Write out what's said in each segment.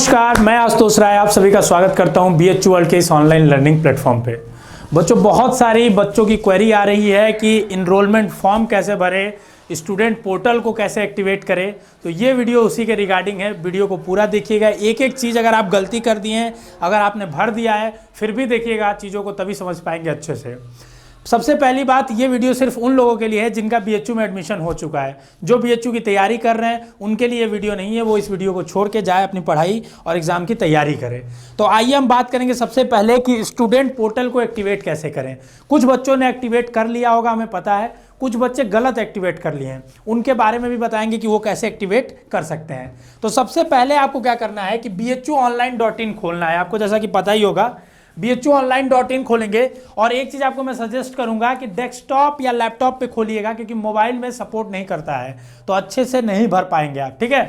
नमस्कार, मैं आशुतोष राय आप सभी का स्वागत करता हूं BHU वर्ल्ड के इस ऑनलाइन लर्निंग प्लेटफॉर्म पे। बच्चों, बहुत सारी बच्चों की क्वेरी आ रही है कि इनरोलमेंट फॉर्म कैसे भरे, स्टूडेंट पोर्टल को कैसे एक्टिवेट करें। तो ये वीडियो उसी के रिगार्डिंग है। वीडियो को पूरा देखिएगा। एक एक चीज़ अगर आप गलती कर दिए हैं, अगर आपने भर दिया है, फिर भी देखिएगा चीज़ों को, तभी समझ पाएंगे अच्छे से। सबसे पहली बात, ये वीडियो सिर्फ उन लोगों के लिए है जिनका BHU में एडमिशन हो चुका है। जो BHU की तैयारी कर रहे हैं उनके लिए वीडियो नहीं है। वो इस वीडियो को छोड़ के जाए, अपनी पढ़ाई और एग्जाम की तैयारी करें। तो आइए हम बात करेंगे सबसे पहले कि स्टूडेंट पोर्टल को एक्टिवेट कैसे करें। कुछ बच्चों ने एक्टिवेट कर लिया होगा, हमें पता है। कुछ बच्चे गलत एक्टिवेट कर लिए हैं, उनके बारे में भी बताएंगे कि वो कैसे एक्टिवेट कर सकते हैं। तो सबसे पहले आपको क्या करना है कि bhuonline.in खोलना है। आपको जैसा कि पता ही होगा, bhuonline.in खोलेंगे। और एक चीज़ आपको मैं सजेस्ट करूंगा कि डेस्कटॉप या लैपटॉप पे खोलिएगा, क्योंकि मोबाइल में सपोर्ट नहीं करता है, तो अच्छे से नहीं भर पाएंगे आप। ठीक है,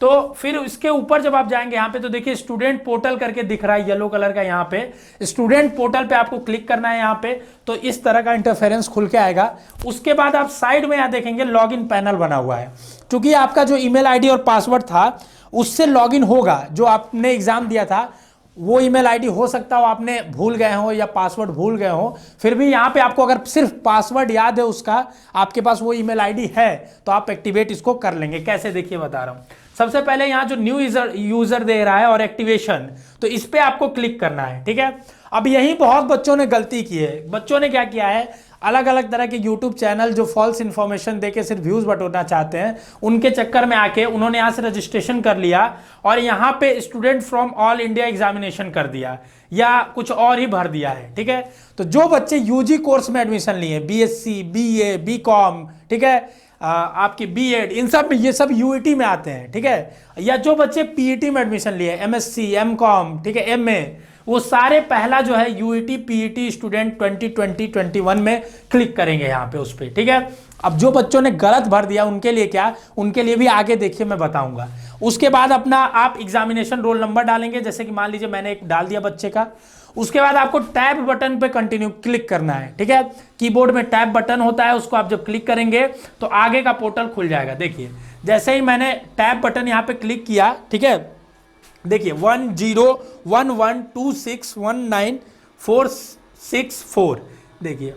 तो फिर इसके ऊपर जब आप जाएंगे यहाँ पे, तो देखिए स्टूडेंट पोर्टल करके दिख रहा है येलो कलर का। यहाँ पे स्टूडेंट पोर्टल पे आपको क्लिक करना है। यहाँ पे तो इस तरह का इंटरफेरेंस खुल के आएगा। उसके बाद आप साइड में यहाँ देखेंगे लॉगिन पैनल बना हुआ है। क्योंकि आपका जो ईमेल आईडी और पासवर्ड था उससे लॉगिन होगा। जो आपने एग्जाम दिया था वो ईमेल आईडी हो सकता हो आपने भूल गए हो या पासवर्ड भूल गए हो। फिर भी यहाँ पे आपको अगर सिर्फ पासवर्ड याद है उसका, आपके पास वो ईमेल आईडी है, तो आप एक्टिवेट इसको कर लेंगे। कैसे, देखिए बता रहा हूँ। सबसे पहले यहाँ जो न्यू यूजर दे रहा है और एक्टिवेशन, तो इस पे आपको क्लिक करना है। ठीक है, अब यही बहुत बच्चों ने गलती की है। बच्चों ने क्या किया है, अलग अलग तरह के यूट्यूब चैनल जो फॉल्स इन्फॉर्मेशन देके सिर्फ व्यूज बटोरना चाहते हैं, उनके चक्कर में आके उन्होंने यहाँ से रजिस्ट्रेशन कर लिया और यहाँ पे student from all India examination कर दिया या कुछ और ही भर दिया है। ठीक है, तो जो बच्चे यूजी कोर्स में एडमिशन लिए, BSc, BA, BCom, ठीक है, आपकी B.Ed, इन सब में, ये सब UET में आते हैं। ठीक है, या जो बच्चे PET में एडमिशन लिए, MSc, MCom, ठीक है, MA, वो सारे पहला जो है UET PET स्टूडेंट 2020-21 में क्लिक करेंगे यहाँ पे उस पर। ठीक है, अब जो बच्चों ने गलत भर दिया उनके लिए क्या, उनके लिए भी आगे देखिए मैं बताऊंगा। उसके बाद अपना आप एग्जामिनेशन रोल नंबर डालेंगे। जैसे कि मान लीजिए मैंने एक डाल दिया बच्चे का। उसके बाद आपको टैब बटन पे कंटिन्यू क्लिक करना है। ठीक है, कीबोर्ड में टैब बटन होता है, उसको आप जब क्लिक करेंगे तो आगे का पोर्टल खुल जाएगा। देखिए जैसे ही मैंने टैब बटन यहाँ पे क्लिक किया, ठीक है, देखिए 1011261946 देखिए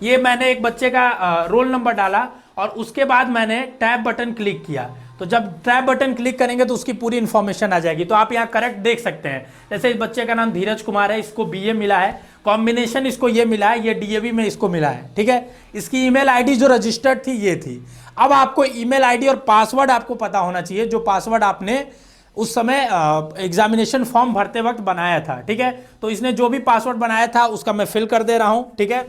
ये मैंने एक बच्चे का रोल नंबर डाला और उसके बाद मैंने टैब बटन क्लिक किया। तो जब टैब बटन क्लिक करेंगे तो उसकी पूरी इंफॉर्मेशन आ जाएगी। तो आप यहाँ करेक्ट देख सकते हैं। जैसे इस बच्चे का नाम धीरज कुमार है, इसको BA मिला है, कॉम्बिनेशन इसको ये मिला है, ये DAV में इसको मिला है। ठीक है, इसकी ईमेल आईडी जो रजिस्टर्ड थी ये थी। अब आपको ईमेल आईडी और पासवर्ड आपको पता होना चाहिए, जो पासवर्ड आपने उस समय एग्जामिनेशन फॉर्म भरते वक्त बनाया था। ठीक है, तो इसने जो भी पासवर्ड बनाया था उसका मैं फिल कर दे रहा हूं। ठीक है,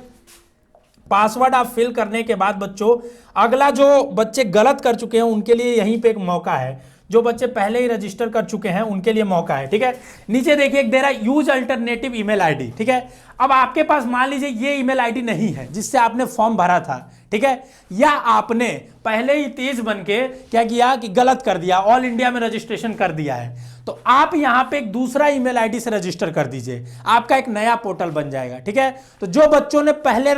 पासवर्ड आप फिल करने के बाद बच्चों, अगला जो बच्चे गलत कर चुके हैं उनके लिए यहीं पे एक मौका है। जो बच्चे पहले ही रजिस्टर कर चुके हैं उनके लिए मौका है। ठीक है, नीचे देखिए एक दे रहा है यूज अल्टरनेटिव ईमेल आईडी। ठीक है, अब आपके पास मान लीजिए ये ईमेल आईडी नहीं है जिससे आपने फॉर्म भरा था। ठीक है, या आपने पहले ही तेज बन के क्या किया कि गलत कर दिया, ऑल इंडिया में रजिस्ट्रेशन कर दिया है, तो आप यहां पे एक दूसरा ईमेल आईडी से रजिस्टर कर दीजिए। आपका एक नया पोर्टल बन जाएगा। ठीक है, तो जो बच्चों ने पहले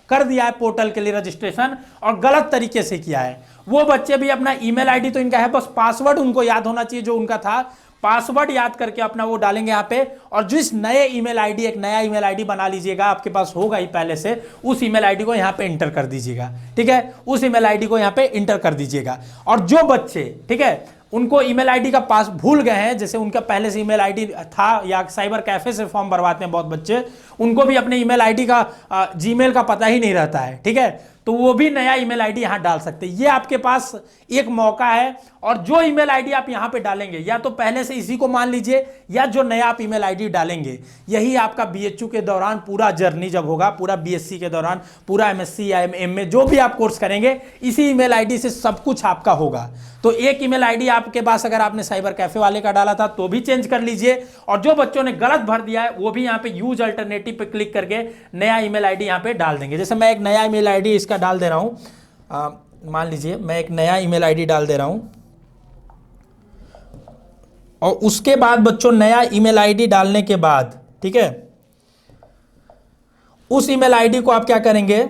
कर दिया है पोर्टल के लिए रजिस्ट्रेशन और गलत तरीके से किया है, वो बच्चे भी अपना ईमेल आईडी तो इनका है, बस पासवर्ड उनको याद होना चाहिए जो उनका था। पासवर्ड याद करके अपना वो डालेंगे यहाँ पे, और जिस नए ईमेल आईडी, एक नया ईमेल आईडी बना लीजिएगा, आपके पास होगा ही पहले से, उस ईमेल आईडी को यहाँ पे इंटर कर दीजिएगा। ठीक है, उस ईमेल आईडी को यहाँ पे इंटर कर दीजिएगा। और जो बच्चे, ठीक है, उनको ईमेल आईडी का पास भूल गए हैं, जैसे उनका पहले से ईमेल आईडी था या साइबर कैफे से फॉर्म भरवाते हैं बहुत बच्चे, उनको भी अपने ईमेल आईडी का जीमेल का पता ही नहीं रहता है। ठीक है, तो वो भी नया ईमेल आईडी यहां डाल सकते हैं। ये आपके पास एक मौका है। और जो ईमेल आईडी आप यहां पे डालेंगे, या तो पहले से इसी को मान लीजिए, या जो नया आप ईमेल आईडी डालेंगे, यही आपका BHU के दौरान पूरा जर्नी जब होगा, पूरा BSc के दौरान, पूरा MSc या MA जो भी आप कोर्स करेंगे, इसी ईमेल आईडी से सब कुछ आपका होगा। तो एक ईमेल आईडी आपके पास अगर आपने साइबर कैफे वाले का डाला था तो भी चेंज कर लीजिए, और जो बच्चों ने गलत भर दिया है वो भी यहाँ पे यूज अल्टरनेटिव पे क्लिक करके नया ईमेल आईडी यहाँ पे डाल देंगे। जैसे मैं एक नया ईमेल आईडी इसका डाल दे रहा हूँ, मान लीजिए मैं एक नया ईमेल आईडी डाल दे रहा हूँ, और उसके बाद बच्चों नया ईमेल आईडी डालने के बाद, ठीक है, उस ईमेल आईडी को आप क्या करेंगे,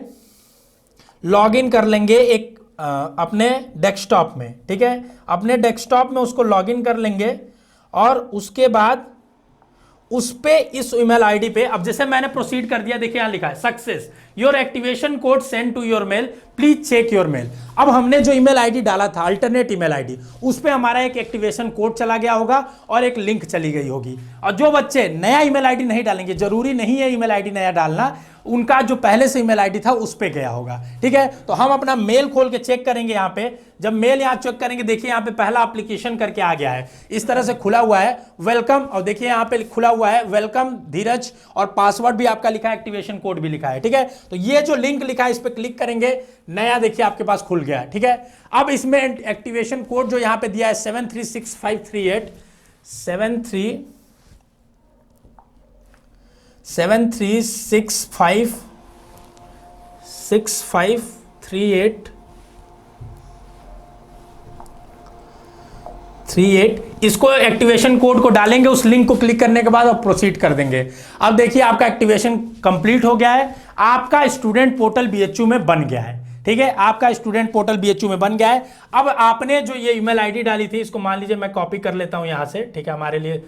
लॉगिन कर लेंगे एक अपने डेस्कटॉप में। ठीक है, अपने डेस्कटॉप में उसको लॉगिन कर लेंगे और उसके बाद उस पे इस ईमेल आईडी पे, अब जैसे मैंने प्रोसीड कर दिया, देखिए यहां लिखा है success, your activation code send to your mail, please check your mail. अब हमने जो ईमेल आईडी डाला था अल्टरनेट ईमेल आईडी, उस पे हमारा एक एक्टिवेशन कोड चला गया होगा और एक लिंक चली गई होगी। और जो बच्चे नया ईमेल आईडी नहीं डालेंगे, जरूरी नहीं है ईमेल आईडी नया डालना, उनका जो पहले से ईमेल आईडी था उस पे गया होगा। ठीक है, तो हम अपना मेल खोल के चेक करेंगे। यहाँ पे जब मेल यहाँ चेक करेंगे, देखिए यहाँ पे पहला एप्लीकेशन करके आ गया है, इस तरह से खुला हुआ है वेलकम, और देखिए यहाँ पे खुला हुआ है वेलकम धीरज, और पासवर्ड भी आपका लिखा है, एक्टिवेशन कोड भी लिखा है। ठीक है, तो ये जो लिंक लिखा है इस पे क्लिक करेंगे, नया देखिए आपके पास खुल गया है। ठीक है, अब इसमें एक्टिवेशन कोड जो यहाँ पे दिया है 736538 736538 इसको एक्टिवेशन कोड को डालेंगे, उस लिंक को क्लिक करने के बाद अब प्रोसीड कर देंगे। अब देखिए आपका एक्टिवेशन कंप्लीट हो गया है, आपका स्टूडेंट पोर्टल बीएचयू में बन गया है। ठीक है, आपका स्टूडेंट पोर्टल बीएचयू में बन गया है। अब आपने जो ये ईमेल आईडी डाली थी, इसको मान लीजिए मैं कॉपी कर लेता हूं यहां से। ठीक है, हमारे लिए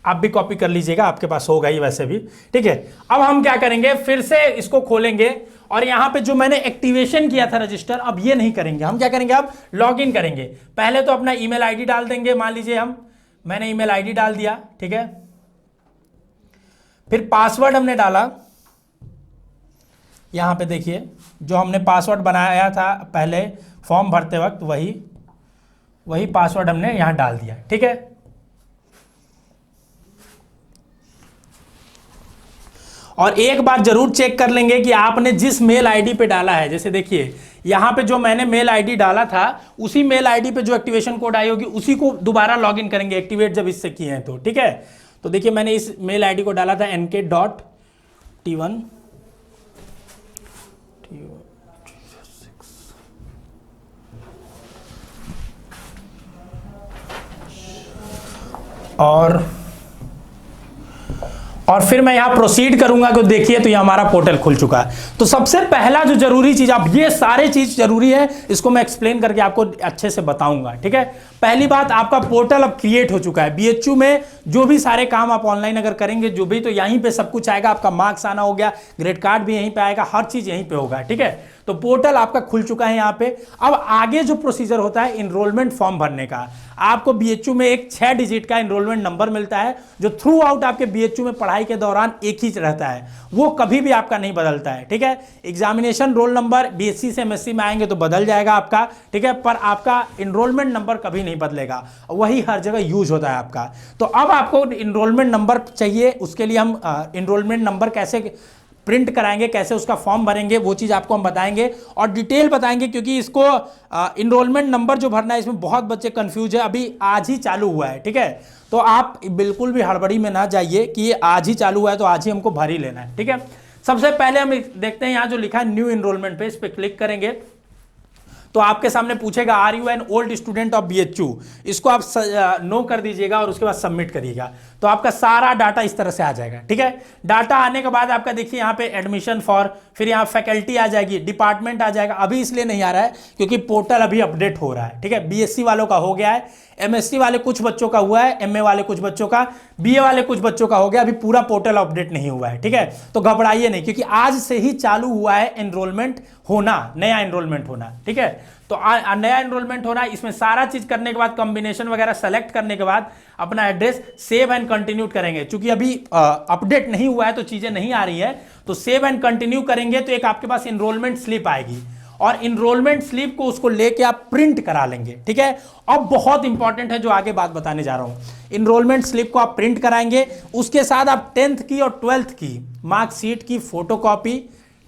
आप भी कॉपी कर लीजिएगा, आपके पास होगा ही वैसे भी। ठीक है, अब हम क्या करेंगे, फिर से इसको खोलेंगे और यहां पे जो मैंने एक्टिवेशन किया था रजिस्टर, अब ये नहीं करेंगे, हम क्या करेंगे, अब लॉग इन करेंगे। पहले तो अपना ईमेल आईडी डाल देंगे, मान लीजिए मैंने ईमेल आईडी डाल दिया। ठीक है, फिर पासवर्ड हमने डाला, यहां पे देखिए जो हमने पासवर्ड बनाया था पहले फॉर्म भरते वक्त, वही पासवर्ड हमने यहां डाल दिया। ठीक है, और एक बार जरूर चेक कर लेंगे कि आपने जिस मेल आईडी पे डाला है, जैसे देखिए यहां पे जो मैंने मेल आईडी डाला था, उसी मेल आईडी पे जो एक्टिवेशन कोड आई होगी उसी को दोबारा लॉगिन करेंगे, एक्टिवेट जब इससे किए हैं तो। ठीक है, तो देखिए मैंने इस मेल आईडी को डाला था nk.t1 और फिर मैं यहां प्रोसीड करूंगा, तो देखिए तो ये हमारा पोर्टल खुल चुका है। तो सबसे पहला जो जरूरी चीज, अब ये सारे चीज जरूरी है, इसको मैं एक्सप्लेन करके आपको अच्छे से बताऊंगा। ठीक है, पहली बात, आपका पोर्टल अब क्रिएट हो चुका है बीएचयू में। जो भी सारे काम आप ऑनलाइन अगर करेंगे जो भी, तो यहीं पे सब कुछ आएगा, आपका मार्क्स आना हो गया, ग्रेड कार्ड भी यहीं पे आएगा, हर चीज यहीं पे होगा। ठीक है, तो पोर्टल आपका खुल चुका है यहाँ पे। अब आगे जो प्रोसीजर होता है इनरोलमेंट फॉर्म भरने का, आपको बीएचयू में एक 6 डिजिट का इनरोलमेंट नंबर मिलता है, जो थ्रू आउट आपके बीएचयू में पढ़ाई के दौरान एक ही रहता है, वो कभी भी आपका नहीं बदलता है। ठीक है, एग्जामिनेशन रोल नंबर बीएससी से एमएससी में आएंगे तो बदल जाएगा आपका। ठीक है, पर आपका इनरोलमेंट नंबर कभी नहीं बदलेगा, वही हर जगह यूज होता है आपका। तो अब आपको इनरोलमेंट नंबर चाहिए, उसके लिए हम इनरोलमेंट नंबर कैसे प्रिंट कराएंगे, कैसे उसका फॉर्म भरेंगे, वो चीज़ आपको हम बताएंगे और डिटेल बताएंगे, क्योंकि इसको इनरोलमेंट नंबर जो भरना है इसमें बहुत बच्चे कंफ्यूज है, अभी आज ही चालू हुआ है। ठीक है, तो आप बिल्कुल भी हड़बड़ी में ना जाइए कि ये आज ही चालू हुआ है तो आज ही हमको भर ही लेना है। ठीक है, सबसे पहले हम देखते हैं यहाँ जो लिखा है न्यू इनरोलमेंट पे, इस पर क्लिक करेंगे तो आपके सामने पूछेगा are you an old student of BHU, इसको आप नो कर दीजिएगा और उसके बाद सबमिट करिएगा, तो आपका सारा डाटा इस तरह से आ जाएगा। ठीक है, डाटा आने के बाद आपका देखिए यहाँ पे एडमिशन फॉर, फिर यहाँ फैकल्टी आ जाएगी, डिपार्टमेंट आ जाएगा। अभी इसलिए नहीं आ रहा है क्योंकि पोर्टल अभी अपडेट हो रहा है। ठीक है, बीएससी वालों का हो गया है, एमएससी वाले कुछ बच्चों का हुआ है, एमए वाले कुछ बच्चों का, बीए वाले कुछ बच्चों का हो गया, अभी पूरा पोर्टल अपडेट नहीं हुआ है। ठीक है, तो घबराइए नहीं, क्योंकि आज से ही चालू हुआ है एनरोलमेंट होना, नया एनरोलमेंट होना। ठीक है, तो नया एनरोलमेंट होना, इसमें सारा चीज करने के बाद, कॉम्बिनेशन वगैरह सेलेक्ट करने के बाद अपना एड्रेस सेव एंड कंटिन्यू करेंगे। चूंकि अभी अपडेट नहीं हुआ है तो चीजें नहीं आ रही है, तो सेव एंड कंटिन्यू करेंगे तो एक आपके पास इनरोलमेंट स्लिप आएगी और इनरोलमेंट स्लिप को उसको लेके आप प्रिंट करा लेंगे। ठीक है, अब बहुत इंपॉर्टेंट है जो आगे बात बताने जा रहा हूं। इनरोलमेंट स्लिप को आप प्रिंट कराएंगे, उसके साथ आप 10th की और 12th की मार्कशीट की फोटोकॉपी,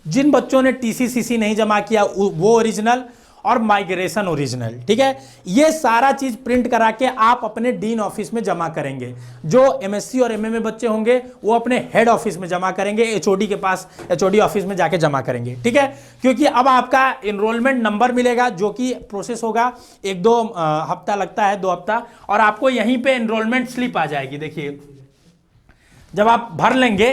जिन बच्चों ने टीसीसीसी नहीं जमा किया वो ओरिजिनल, और माइग्रेशन ओरिजिनल। ठीक है, ये सारा चीज प्रिंट करा के आप अपने डीन ऑफिस में जमा करेंगे। जो एमएससी और एमए में बच्चे होंगे वो अपने हेड ऑफिस में जमा करेंगे, एचओडी के पास, एचओडी ऑफिस में जाके जमा करेंगे। ठीक है, क्योंकि अब आपका इनरोलमेंट नंबर मिलेगा जो कि प्रोसेस होगा 1-2 हफ्ता लगता है, 2 हफ्ता, और आपको यहीं पे इनरोलमेंट स्लिप आ जाएगी। देखिए जब आप भर लेंगे,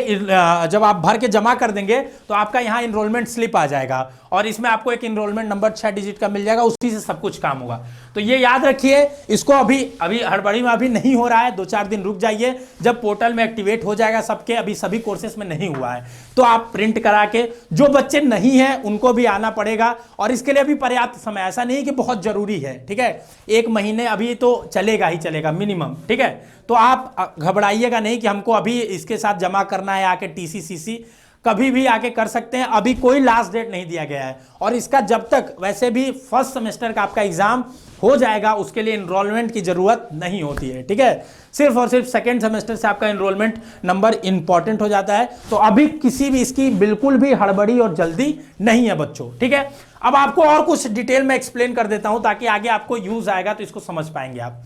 जब आप भर के जमा कर देंगे तो आपका यहाँ इनरोलमेंट स्लिप आ जाएगा और इसमें आपको एक इनरोलमेंट नंबर 6 डिजिट का मिल जाएगा, उसी से सब कुछ काम होगा। तो ये याद रखिए, इसको अभी हड़बड़ी में अभी नहीं हो रहा है, 2-4 दिन रुक जाइए, जब पोर्टल में एक्टिवेट हो जाएगा सबके, अभी सभी कोर्सेस में नहीं हुआ है तो आप प्रिंट करा के, जो बच्चे नहीं हैं उनको भी आना पड़ेगा और इसके लिए अभी पर्याप्त समय, ऐसा नहीं कि बहुत जरूरी है, ठीक है, 1 महीने अभी तो चलेगा ही चलेगा मिनिमम, ठीक है। तो आप घबराइएगा नहीं कि हमको अभी इसके साथ जमा करना है आके TCCC, कभी भी आके कर सकते हैं, अभी कोई लास्ट डेट नहीं दिया गया है और इसका जब तक वैसे भी फर्स्ट सेमेस्टर का आपका एग्जाम हो जाएगा उसके लिए इनरोलमेंट की जरूरत नहीं होती है, ठीक है, सिर्फ और सिर्फ सेकेंड सेमेस्टर से आपका इनरोलमेंट नंबर इंपॉर्टेंट हो जाता है। तो अभी किसी भी इसकी बिल्कुल भी हड़बड़ी और जल्दी नहीं है बच्चों, ठीक है। अब आपको और कुछ डिटेल में एक्सप्लेन कर देता हूं ताकि आगे आपको यूज आएगा तो इसको समझ पाएंगे आप।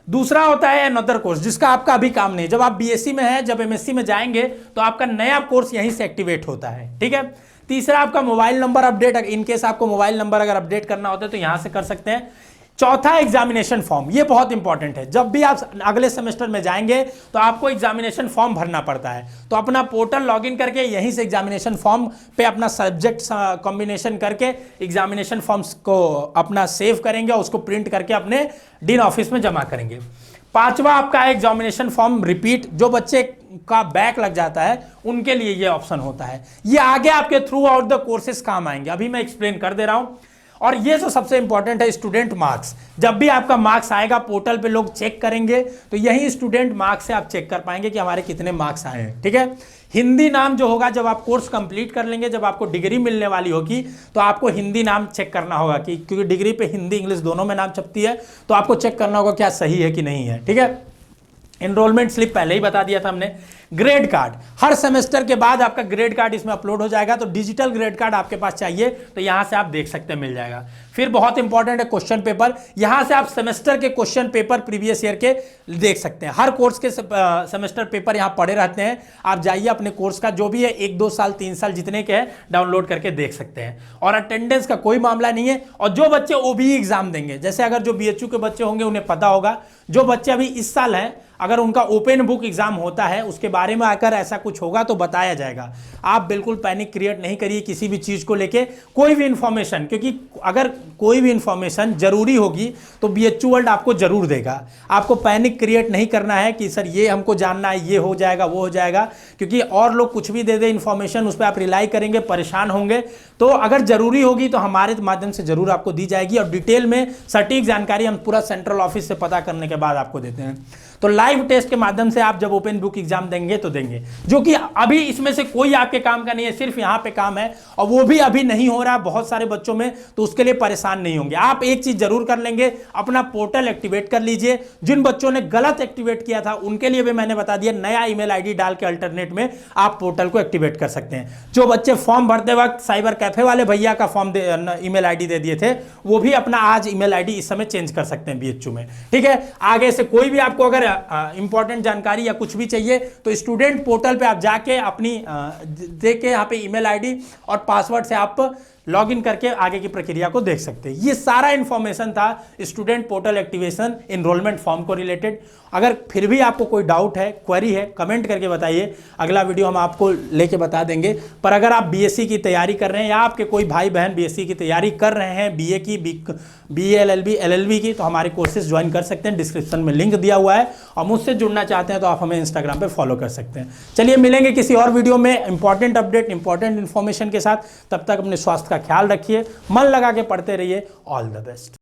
दूसरा होता है अनदर कोर्स, जिसका आपका अभी काम नहीं, जब आप BSc में है, जब MSc में जाएंगे तो आपका नया कोर्स यहीं से एक्टिवेट होता है, ठीक है। तीसरा आपका मोबाइल नंबर अपडेट, इनकेस आपको मोबाइल नंबर अगर अपडेट करना होता है तो यहां से कर सकते हैं। चौथा एग्जामिनेशन फॉर्म, ये बहुत इंपॉर्टेंट है, जब भी आप अगले सेमेस्टर में जाएंगे तो आपको एग्जामिनेशन फॉर्म भरना पड़ता है, तो अपना पोर्टल लॉगिन करके यहीं से एग्जामिनेशन फॉर्म पे अपना सब्जेक्ट कॉम्बिनेशन करके एग्जामिनेशन फॉर्म्स को अपना सेव करेंगे और उसको प्रिंट करके अपने डीन ऑफिस में जमा करेंगे। पांचवा आपका एग्जामिनेशन फॉर्म रिपीट, जो बच्चे का बैक लग जाता है उनके लिए ये ऑप्शन होता है, ये आगे आपके थ्रू आउट द कोर्सेस काम आएंगे, अभी मैं एक्सप्लेन कर दे रहा हूं। और ये जो सबसे इंपॉर्टेंट है स्टूडेंट मार्क्स, जब भी आपका मार्क्स आएगा पोर्टल पे लोग चेक करेंगे तो यही स्टूडेंट मार्क्स से आप चेक कर पाएंगे कि हमारे कितने मार्क्स आए हैं, ठीक है। हिंदी नाम जो होगा, जब आप कोर्स कंप्लीट कर लेंगे, जब आपको डिग्री मिलने वाली होगी तो आपको हिंदी नाम चेक करना होगा कि, क्योंकि डिग्री पे हिंदी इंग्लिश दोनों में नाम छपती है, तो आपको चेक करना होगा क्या सही है कि नहीं है, ठीक है। एनरोलमेंट स्लिप पहले ही बता दिया था हमने। ग्रेड कार्ड, हर सेमेस्टर के बाद आपका ग्रेड कार्ड इसमें अपलोड हो जाएगा, तो डिजिटल ग्रेड कार्ड आपके पास चाहिए तो यहां से आप देख सकते हैं, मिल जाएगा। फिर बहुत इंपॉर्टेंट है क्वेश्चन पेपर, यहां से आप सेमेस्टर के क्वेश्चन पेपर प्रीवियस ईयर के देख सकते हैं, हर कोर्स के सेमेस्टर पेपर यहां पड़े रहते हैं, आप जाइए अपने कोर्स का जो भी है 1-2 साल 3 साल जितने के हैं डाउनलोड करके देख सकते हैं। और अटेंडेंस का कोई मामला नहीं है। और जो बच्चे OBE एग्जाम देंगे, जैसे अगर जो BHU के बच्चे होंगे उन्हें पता होगा, जो बच्चे अभी इस साल हैं अगर उनका ओपन बुक एग्जाम होता है उसके बारे में आकर ऐसा कुछ होगा तो बताया जाएगा। आप बिल्कुल पैनिक क्रिएट नहीं करिए किसी भी चीज को लेके, कोई भी इंफॉर्मेशन, क्योंकि अगर कोई भी इंफॉर्मेशन जरूरी होगी तो BHU वर्ल्ड आपको जरूर देगा। आपको पैनिक क्रिएट नहीं करना है कि सर ये हमको जानना है, ये हो जाएगा वो हो जाएगा, क्योंकि और लोग कुछ भी दे दे इंफॉर्मेशन, उस पर आप रिलाई करेंगे, परेशान होंगे। तो अगर जरूरी होगी तो हमारे माध्यम से जरूर आपको दी जाएगी और डिटेल में सटीक जानकारी हम पूरा सेंट्रल ऑफिस से पता करने के बाद आपको देते हैं। तो लाइव टेस्ट के माध्यम से आप जब ओपन बुक एग्जाम देंगे तो देंगे, जो कि अभी इसमें से कोई आपके काम का नहीं है, सिर्फ यहां पे काम है और वो भी अभी नहीं हो रहा है बहुत सारे बच्चों में, तो उसके लिए परेशान नहीं होंगे। आप एक चीज जरूर कर लेंगे, अपना पोर्टल एक्टिवेट कर लीजिए। जिन बच्चों ने गलत एक्टिवेट किया था उनके लिए भी मैंने बता दिया, नया ईमेल आईडी डाल के अल्टरनेट में आप पोर्टल को एक्टिवेट कर सकते हैं। जो बच्चे फॉर्म भरते वक्त साइबर कैफे वाले भैया का फॉर्म ईमेल आईडी दे दिए थे, वो भी अपना आज ईमेल आईडी इस समय चेंज कर सकते हैं BHU में, ठीक है। आगे से कोई भी आपको अगर इंपॉर्टेंट जानकारी या कुछ भी चाहिए तो स्टूडेंट पोर्टल पे आप जाके अपनी देख के यहाँ पे ईमेल आईडी और पासवर्ड से आप लॉगिन करके आगे की प्रक्रिया को देख सकते हैं। ये सारा इंफॉर्मेशन था student portal activation enrolment form को रिलेटेड। अगर फिर भी आपको कोई डाउट है, क्वेरी है, कमेंट करके बताइए, अगला वीडियो हम आपको लेके बता देंगे। पर अगर आप BSc की तैयारी कर रहे हैं या आपके कोई भाई बहन BSc की तैयारी कर रहे हैं, BA की, BA LLB LLB की, तो हमारे कोर्सेज ज्वाइन कर सकते हैं, डिस्क्रिप्शन में लिंक दिया हुआ है। और मुझसे जुड़ना चाहते हैं तो आप हमें इंस्टाग्राम पे फॉलो कर सकते हैं। चलिए मिलेंगे किसी और वीडियो में इंपॉर्टेंट अपडेट, इंपॉर्टेंट इन्फॉर्मेशन के साथ। तब तक अपने स्वास्थ्य का ख्याल रखिए, मन लगा के पढ़ते रहिए। All the best.